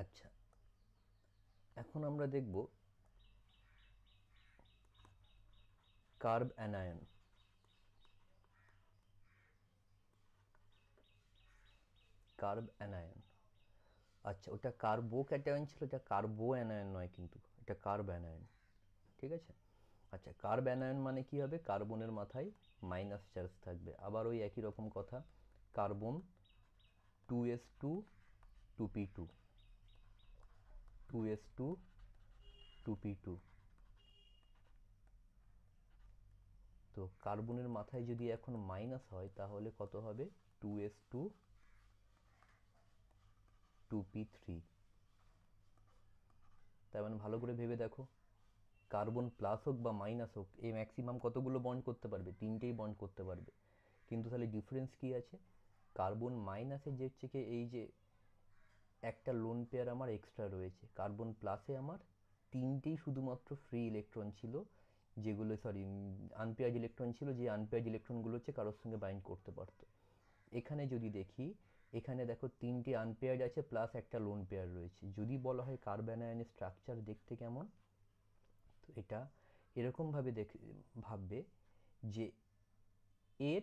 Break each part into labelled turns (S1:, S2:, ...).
S1: আচ্ছা, এখন আমরা দেখব কার্ব অ্যানায়ন। কার্ব অ্যানায়ন, আচ্ছা ওটা কার্বো ক্যাটায়ন ছিল, এটা কার্বো অ্যানায়ন নয়, কিন্তু এটা কার্ব অ্যানায়ন। ঠিক আছে। আচ্ছা, কার্ব অ্যানায়ন মানে কি হবে? কার্বনের মাথায় মাইনাস চার্জ থাকবে। আবার ওই একই রকম কথা, carbon 2s2 2p2, 2s2 2p2। তো কার্বনের মাথায় যদি এখন মাইনাস হয় তাহলে কত হবে? 2s2 2p3। তার মানে ভালো করে ভেবে দেখো, কার্বন প্লাস হোক বা মাইনাস হোক, এই ম্যাক্সিমাম কতগুলো বন্ড করতে পারবে? তিনটেই বন্ড করতে পারবে। কিন্তু তাহলে ডিফারেন্স কি আছে? কার্বন মাইনাসে যে হচ্ছে কি, এই যে একটা লোন পেয়ার আমার এক্সট্রা রয়েছে, কার্বন প্লাসে আমার তিনটেই শুধুমাত্র ফ্রি ইলেকট্রন ছিল, যেগুলো আনপেয়ার্ড ইলেকট্রন ছিল, যে আনপেয়ার্ড ইলেকট্রনগুলো হচ্ছে কারোর সঙ্গে বাইন্ড করতে পারতো। এখানে যদি দেখি, এখানে দেখো তিনটে আনপেয়ার্ড আছে প্লাস একটা লোন পেয়ার রয়েছে। যদি বলা হয় কার্বন স্ট্রাকচার দেখতে কেমন, তো এটা এরকমভাবে ভাববে যে এর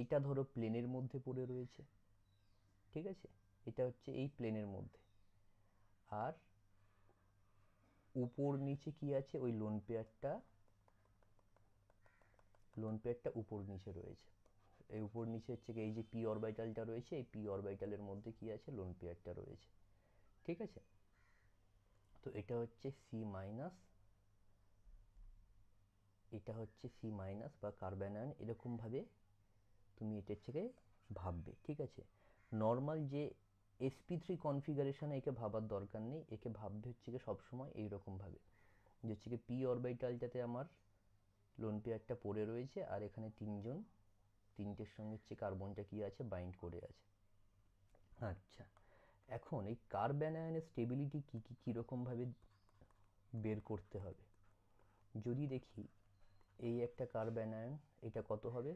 S1: এটা ধরো প্লেনের মধ্যে পড়ে রয়েছে, ঠিক আছে, এটা হচ্ছে এই প্লেনের মধ্যে, আর উপর নিচে কি আছে? ওই লোন পেয়ারটা উপর নিচে রয়েছে। এই উপর নিচে হচ্ছে এই যে পি অরবিটালটা রয়েছে, এই পি অরবিটালের মধ্যে কি আছে? লোন পেয়ারটা রয়েছে। ঠিক আছে। তো এটা হচ্ছে সি মাইনাস, এটা হচ্ছে সি মাইনাস বা কার্বনায়ন। এরকমভাবে তুমি এটার থেকে ভাববে। ঠিক আছে। নর্মাল যে sp3 কনফিগারেশনে একে ভাবার দরকার নেই, একে ভাববে হচ্ছে কি সবসময় এইরকমভাবে, যে হচ্ছে কি পি অরবিটালটাতে আমার লোন পেয়ারটা পড়ে রয়েছে, আর এখানে তিনটের সঙ্গে হচ্ছে কার্বনটা কি আছে? বাইন্ড করে আছে। আচ্ছা, এখন এই কার্বনায়নের স্টেবিলিটি কীরকমভাবে বের করতে হবে? যদি দেখি এই একটা কার্বনায়ন, এটা কত হবে?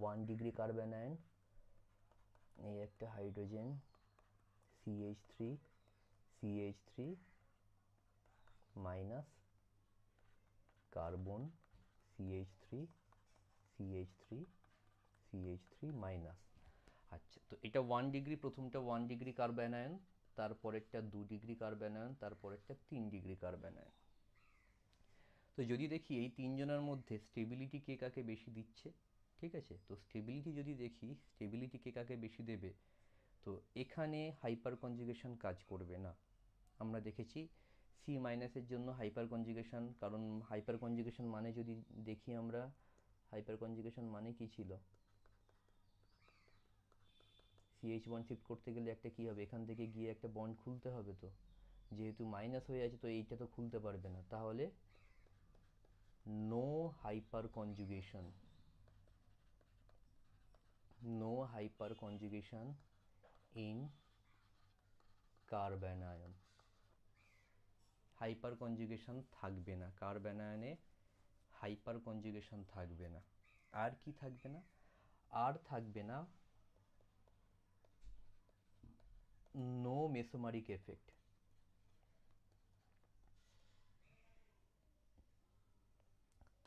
S1: 1 ডিগ্রি কার্বনায়ন, এই একটা hydrogen CH3 CH3 minus carbon CH3 CH3 CH3 minus. আচ্ছা, তো এটা 1 ডিগ্রি, প্রথমটা 1 ডিগ্রি কার্বনায়ন, তারপরেরটা 2 ডিগ্রি কার্বনায়ন, তারপরেরটা 3 ডিগ্রি কার্বনায়ন। তো যদি দেখি এই তিনজনের মধ্যে স্টেবিলিটি কে কাকে বেশি দিচ্ছে, ঠিক আছে, তো স্টেবিলিটি যদি দেখি, স্টেবিলিটি কে কাকে বেশি দেবে, তো এখানে হাইপার কনজুগেশন কাজ করবে না। আমরা দেখেছি সি মাইনাসের জন্য হাইপার কনজুগেশন, কারণ হাইপার কনজুগেশন মানে যদি দেখি আমরা, হাইপার কনজুগেশন মানে কি ছিল? CH1 শিফট করতে গেলে একটা কি হবে? এখান থেকে গিয়ে একটা বন্ড খুলতে হবে। তো যেহেতু মাইনাস হয়ে আছে, তো এইটা তো খুলতে পারবে না, তাহলে no hyperconjugation, no hyperconjugation in carbanion. Hyperconjugation থাকবে না কার্বনায়নে, হাইপার কনজুগেশন থাকবে না। আর কি থাকবে না? আর থাকবে না নো মেসোমারিক এফেক্ট।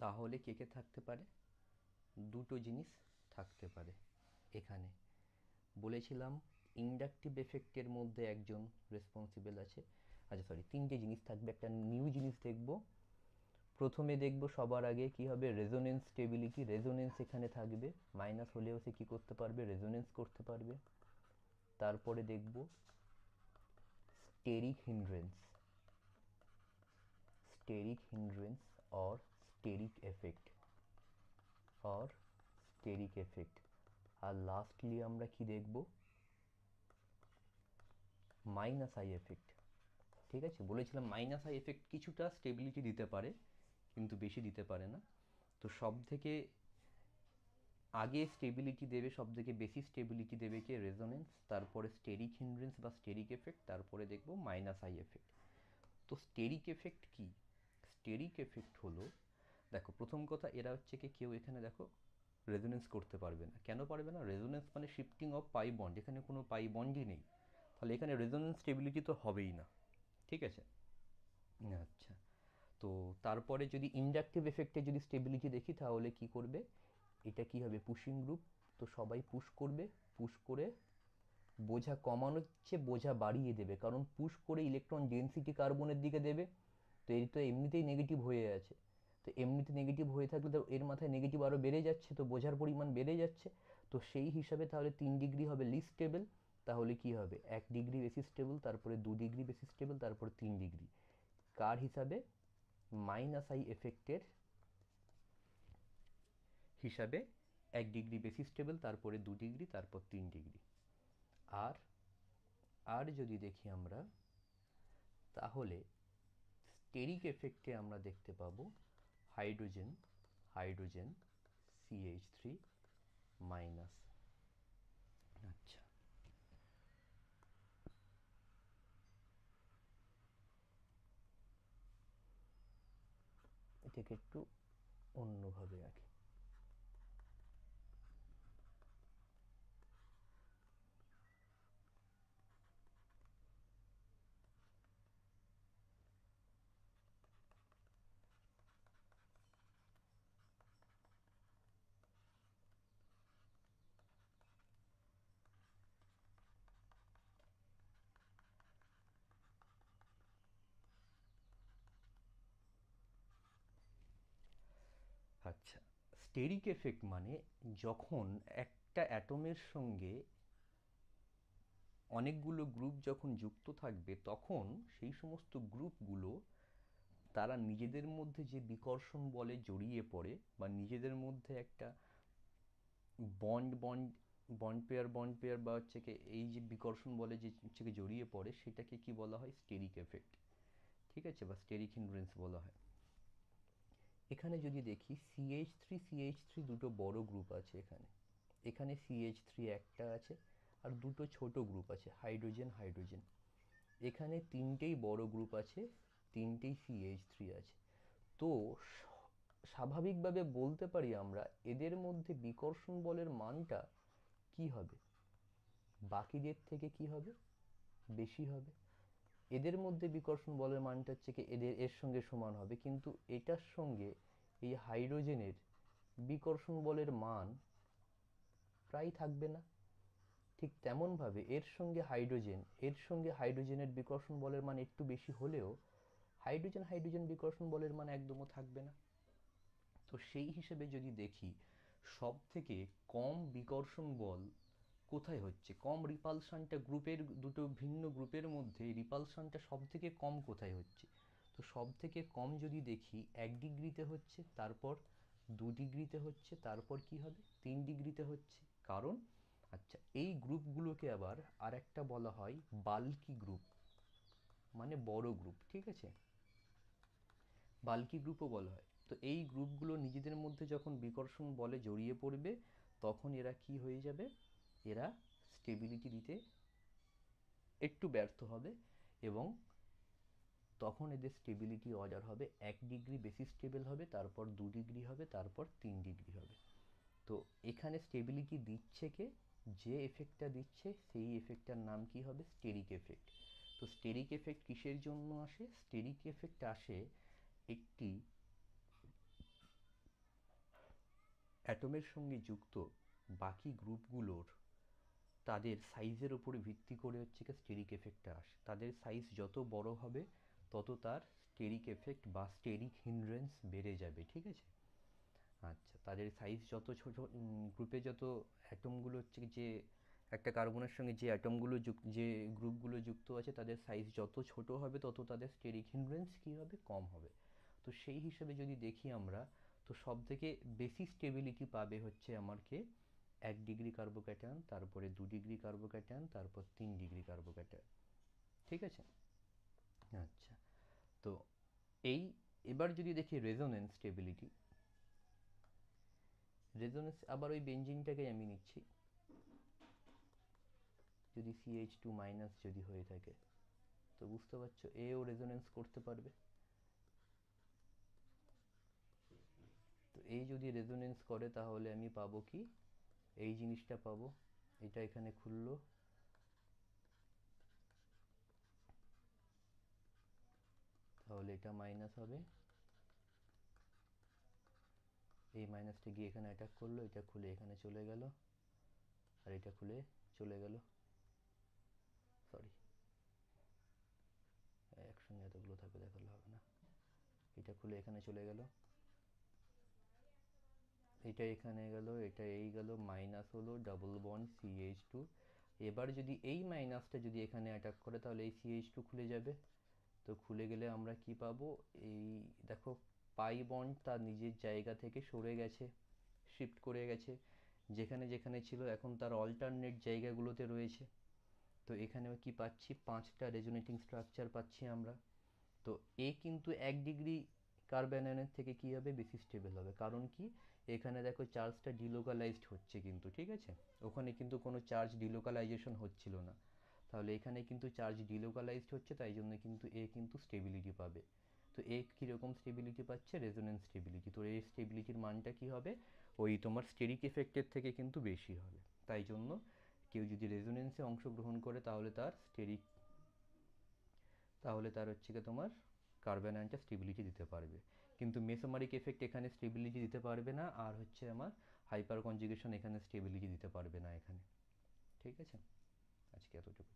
S1: তাহলে কে কে থাকতে পারে? দুটো জিনিস থাকতে পারে এখানে। বলেছিলাম ইন্ডাকটিভ এফেক্টের মধ্যে একজন রেসপন্সিবল আছে। আচ্ছা সরি, তিনটে জিনিস থাকবে, একটা নিউ জিনিস দেখব। প্রথমে দেখব সবার আগে কি হবে? Resonance stability. রেজোনেন্স এখানে থাকবে, মাইনাস হলেও সে কি করতে পারবে? রেজোনেন্স করতে পারবে। তারপরে দেখব steric hindrance, steric hindrance or steric effect, or steric effect. আর লাস্টলি আমরা কি দেখব? Minus I effect. ঠিক আছে, বলেছিলাম মাইনাস আই এফেক্ট কিছুটা স্টেবিলিটি দিতে পারে, কিন্তু বেশি দিতে পারে না। তো সব থেকে আগে স্টেবিলিটি দেবে, সব থেকে বেশি স্টেবিলিটি দেবে কে? রেজোনেন্স, তারপরে স্টেরিক হিন্ড্রেন্স বা স্টেরিক এফেক্ট, তারপরে দেখব মাইনাস আই এফেক্ট। তো স্টেরিক এফেক্ট কি? স্টেরিক এফেক্ট হলো, দেখো প্রথম কথা, এরা হচ্ছে কি কেউ এখানে দেখো রেজোনেন্স করতে পারবে না। কেন পারবে না? রেজোনেন্স মানে শিফটিং অফ পাই বন্ড, এখানে কোনো পাই বন্ডই নেই, তাহলে এখানে রেজোনেন্স স্টেবিলিটি তো হবেই না। ঠিক আছে। আচ্ছা, তো তারপরে যদি ইন্ডাকটিভ এফেক্টে যদি স্টেবিলিটি দেখি তাহলে কি করবে, এটা কি হবে, পুশিং গ্রুপ, তো সবাই পুশ করবে, পুশ করে বোঝা কমানোর চেয়ে বোঝা বাড়িয়ে দেবে, কারণ পুশ করে ইলেকট্রন ডেন্সিটি কার্বনের দিকে দেবে, তো এর তো এমনিতেই নেগেটিভ হয়ে আছে, তো এমনিতে নেগেটিভ হয়ে থাকলে তো এর মাথায় নেগেটিভ আরও বেড়ে যাচ্ছে, তো বোঝার পরিমাণ বেড়ে যাচ্ছে, তো সেই হিসাবে তাহলে 3 ডিগ্রি হবে লিস্ট স্টেবল, তাহলে কি হবে 1 ডিগ্রি বেশি স্টেবল, তারপরে 2 ডিগ্রি বেশি স্টেবল, তারপর 3 ডিগ্রি, কার হিসাবে, মাইনাস আই এফেক্টের হিসাবে 1 ডিগ্রি বেশি স্টেবল, তারপরে 2 ডিগ্রি, তারপর 3 ডিগ্রি। আর আর যদি দেখি আমরা, তাহলে স্টেরিক এফেক্টে আমরা দেখতে পাবো হাইড্রোজেন হাইড্রোজেন CH3 মাইনাস। আচ্ছা, এটাকে একটু অন্যভাবে আঁকি। আচ্ছা, স্টেরিক এফেক্ট মানে যখন একটা অ্যাটমের সঙ্গে অনেকগুলো গ্রুপ যখন যুক্ত থাকবে, তখন সেই সমস্ত গ্রুপগুলো তারা নিজেদের মধ্যে যে বিকর্ষণ বলে জড়িয়ে পড়ে, বা নিজেদের মধ্যে একটা বন্ড বন্ড বন্ড পেয়ার বা হচ্ছে কি এই যে বিকর্ষণ বলে যে হচ্ছে কি জড়িয়ে পড়ে, সেটাকে কি বলা হয়, স্টেরিক এফেক্ট, ঠিক আছে, বা স্টেরিক হিন্ড্রেন্স বলা হয়। এখানে যদি দেখি CH3 দুটো বড় গ্রুপ আছে, এখানে এখানে CH3 একটা আছে, আর দুটো ছোট গ্রুপ আছে হাইড্রোজেন হাইড্রোজেন, এখানে তিনটেই বড় গ্রুপ আছে, তিনটেই CH3 আছে, তো স্বাভাবিকভাবে বলতে পারি আমরা এদের মধ্যে বিকর্ষণ বলের মানটা কি হবে, বাকিদের থেকে কি হবে, বেশি হবে। এদের মধ্যে বিকর্ষণ বলের মানটা হচ্ছে কি এর সঙ্গে সমান হবে, কিন্তু এটার সঙ্গে এই হাইড্রোজেনের বিকর্ষণ বলের মান প্রায় থাকবে না। ঠিক তেমনভাবে এর সঙ্গে হাইড্রোজেনের বিকর্ষণ বলের মান একটু বেশি হলেও হাইড্রোজেন বিকর্ষণ বলের মান একদমও থাকবে না। তো সেই হিসেবে যদি দেখি, সব থেকে কম বিকর্ষণ বল কোথায় হচ্ছে, কম রিপালশনটা গ্রুপের, দুটো ভিন্ন গ্রুপের মধ্যে রিপালশনটা সব থেকে কম কোথায় হচ্ছে, তো সব থেকে কম যদি দেখি 1 ডিগ্রিতে হচ্ছে, তারপর 2 ডিগ্রিতে হচ্ছে, তারপর কি হবে 3 ডিগ্রিতে হচ্ছে, কারণ আচ্ছা এই গ্রুপগুলোকে আবার আর একটা বলা হয় বাল্কি গ্রুপ, মানে বড় গ্রুপ, ঠিক আছে, বাল্কি গ্রুপও বলা হয়। তো এই গ্রুপগুলো নিজেদের মধ্যে যখন বিকর্ষণ বলে জড়িয়ে পড়বে, তখন এরা কি হয়ে যাবে, এরা স্টেবিলিটি দিতে একটু ব্যর্থ হবে, এবং তখন এদের স্টেবিলিটি অর্ডার হবে 1 ডিগ্রি বেশি স্টেবল হবে, তারপর 2 ডিগ্রি হবে, তারপর 3 ডিগ্রি হবে। তো এখানে স্টেবিলিটি দিচ্ছে কে, যে এফেক্টটা দিচ্ছে সেই এফেক্টটার নাম কি হবে, স্টেরিক এফেক্ট। তো স্টেরিক এফেক্ট কিসের জন্য আসে, স্টেরিক এফেক্ট আসে একটি অ্যাটমের সঙ্গে যুক্ত বাকি গ্রুপগুলোর তাদের সাইজের উপরে ভিত্তি করে হচ্ছে কি স্টেরিক এফেক্টটা আসে, তাদের সাইজ যত বড় হবে তত তার স্টেরিক এফেক্ট বা স্টেরিক হিন্ড্রেন্স বেড়ে যাবে, ঠিক আছে। আচ্ছা, তাদের সাইজ যত ছোট, গ্রুপে যত অ্যাটমগুলো হচ্ছে যে একটা কার্বনের সঙ্গে যে অ্যাটমগুলো যে গ্রুপগুলো যুক্ত আছে, তাদের সাইজ যত ছোট হবে তত তাদের স্টেরিক হিন্ড্রেন্স কী হবে, কম হবে। তো সেই হিসেবে যদি দেখি আমরা, তো সব থেকে বেশি স্টেবিলিটি পাবে হচ্ছে আমার কে, 1 ডিগ্রি কার্বোক্যাটায়ন, তারপরে 2 ডিগ্রি কার্বোক্যাটায়ন, তারপর 3 ডিগ্রি কার্বোক্যাটায়ন, ঠিক আছে। আচ্ছা, তো এই এবার যদি দেখি রেজোনেন্স স্টেবিলিটি, রেজোনেন্স আবার ওই বেঞ্জিনটাকে আমি নিচ্ছি, যদি CH2 মাইনাস যদি হয়ে থাকে, তো বুঝতে পারছো এও রেজোনেন্স করতে পারবে, তো এই যদি রেজোনেন্স করে তাহলে আমি পাবো কি, এই জিনিসটা পাবো, এটা এখানে খুললো, এটা মাইনাস হবে, এই মাইনাসটা গিয়ে এখানে অ্যাটাক করলো, এটা খুলে এখানে চলে গেল, আর এটা খুলে চলে গেল, সরি একসঙ্গে এতগুলো থাকবে দেখালে হবে না, এটা খুলে এখানে চলে গেল, এটা এখানে গেল, এটা এই গেল, মাইনাস হলো, ডাবল বন্ড CH2। এবার যদি এই মাইনাসটা যদি এখানে অ্যাটাক করে তাহলে এই CH2 খুলে যাবে, তো খুলে গেলে আমরা কি পাবো, এই দেখো পাই বন্ড তার নিজের জায়গা থেকে সরে গেছে, শিফট করে গেছে, যেখানে যেখানে ছিল এখন তার অল্টারনেট জায়গাগুলোতে রয়েছে। তো এখানে কি পাচ্ছি, 5টা রেজোনেটিং স্ট্রাকচার পাচ্ছি আমরা। তো এ কিন্তু 1 ডিগ্রি কার্বঅ্যানায়নের থেকে কি হবে, বেশি স্টেবল হবে, কারণ কি এখানে দেখো চার্জটা ডিলোকালাইজড হচ্ছে কিন্তু, ঠিক আছে, ওখানে কিন্তু কোনো চার্জ ডিলোকালাইজেশন হচ্ছিল না, তাহলে এখানে কিন্তু চার্জ ডিলোকালাইজড হচ্ছে, তাই জন্য কিন্তু এ কিন্তু স্টেবিলিটি পাবে। তো এ কীরকম স্টেবিলিটি পাচ্ছে, রেজোনেন্স স্টেবিলিটি। তো এই স্টেবিলিটির মানটা কি হবে, ওই তোমার স্টেরিক এফেক্টের থেকে কিন্তু বেশি হবে। তাই জন্য কেউ যদি রেজোনেন্সে অংশগ্রহণ করে তাহলে তার হচ্ছে কি তোমার কার্বন আয়নটা স্টেবিলিটি দিতে পারবে, কিন্তু মেসোমারিক এফেক্ট এখানে স্টেবিলিটি দিতে পারবে না, আর হচ্ছে আমার হাইপার কনজুগেশন এখানে স্টেবিলিটি দিতে পারবে না এখানে। ঠিক আছে, আজকে এতটুকু।